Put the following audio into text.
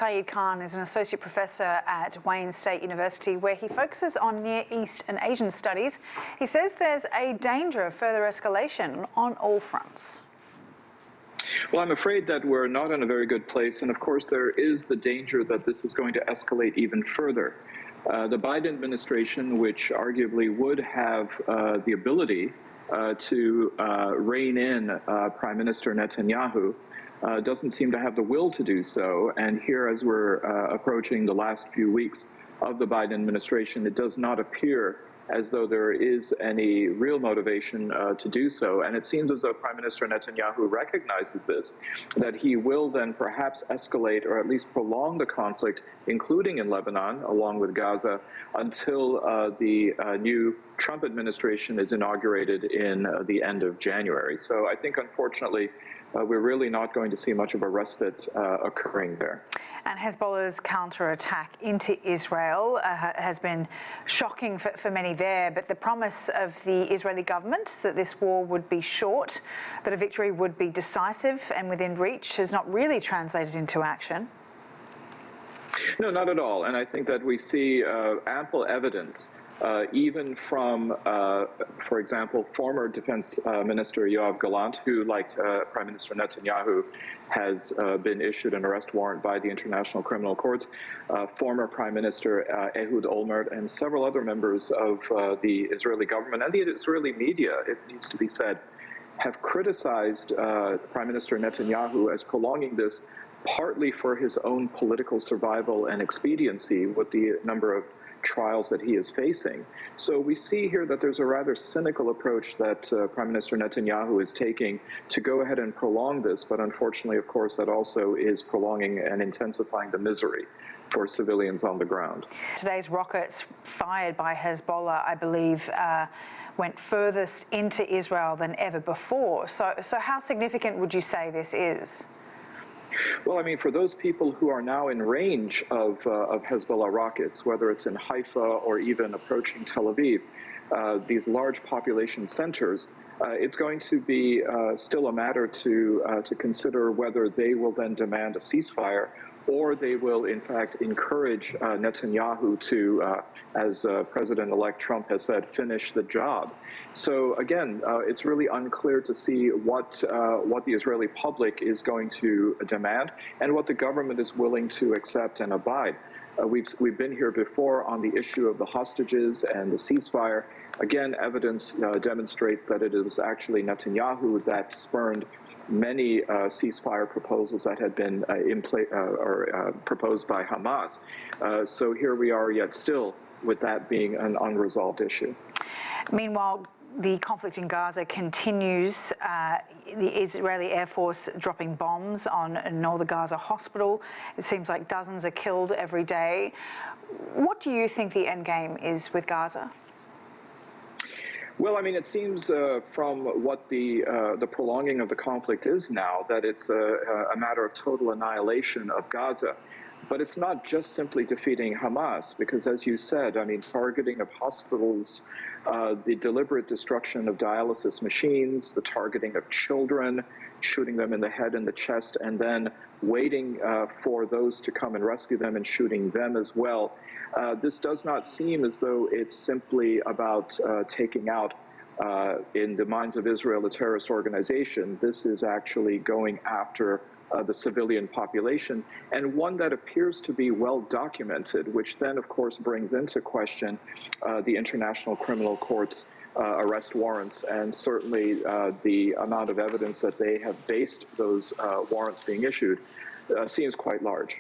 Saeed Khan is an associate professor at Wayne State University, where he focuses on Near East and Asian studies. He says there's a danger of further escalation on all fronts. Well, I'm afraid that we're not in a very good place, and of course there is the danger that this is going to escalate even further. The Biden administration, which arguably would have the ability to rein in Prime Minister Netanyahu, doesn't seem to have the will to do so. And here, as we're approaching the last few weeks of the Biden administration, it does not appear as though there is any real motivation to do so. And it seems as though Prime Minister Netanyahu recognizes this, that he will then perhaps escalate or at least prolong the conflict, including in Lebanon, along with Gaza, until the new Trump administration is inaugurated in the end of January. So I think, unfortunately, we're really not going to see much of a respite occurring there. And Hezbollah's counterattack into Israel has been shocking for many there, but the promise of the Israeli government that this war would be short, that a victory would be decisive and within reach, has not really translated into action. No, not at all. And I think that we see ample evidence, even from, for example, former Defense Minister Yoav Gallant, who, like Prime Minister Netanyahu, has been issued an arrest warrant by the International Criminal Court, former Prime Minister Ehud Olmert, and several other members of the Israeli government and the Israeli media, it needs to be said, have criticized Prime Minister Netanyahu as prolonging this partly for his own political survival and expediency with the number of trials that he is facing. So we see here that there's a rather cynical approach that Prime Minister Netanyahu is taking to go ahead and prolong this, but unfortunately, of course, that also is prolonging and intensifying the misery for civilians on the ground. Today's rockets fired by Hezbollah, I believe, went furthest into Israel than ever before. So how significant would you say this is? Well, I mean, for those people who are now in range of Hezbollah rockets, whether it's in Haifa or even approaching Tel Aviv, these large population centers, it's going to be still a matter to consider whether they will then demand a ceasefire, or they will, in fact, encourage Netanyahu to, as President-elect Trump has said, finish the job. So again, it's really unclear to see what the Israeli public is going to demand and what the government is willing to accept and abide. We've been here before on the issue of the hostages and the ceasefire. Again, evidence demonstrates that it is actually Netanyahu that spurned many ceasefire proposals that had been proposed by Hamas. So here we are yet still with that being an unresolved issue. Meanwhile, the conflict in Gaza continues. The Israeli Air Force dropping bombs on northern Gaza hospital. It seems like dozens are killed every day. What do you think the end game is with Gaza? Well, I mean, it seems from what the prolonging of the conflict is now that it's a matter of total annihilation of Gaza. But it's not just simply defeating Hamas, because as you said, I mean, targeting of hospitals, the deliberate destruction of dialysis machines, the targeting of children, shooting them in the head and the chest, and then waiting for those to come and rescue them and shooting them as well. This does not seem as though it's simply about taking out, in the minds of Israel, a terrorist organization. This is actually going after the civilian population, and one that appears to be well documented, which then, of course, brings into question the International Criminal Court's arrest warrants, and certainly the amount of evidence that they have based those warrants being issued seems quite large.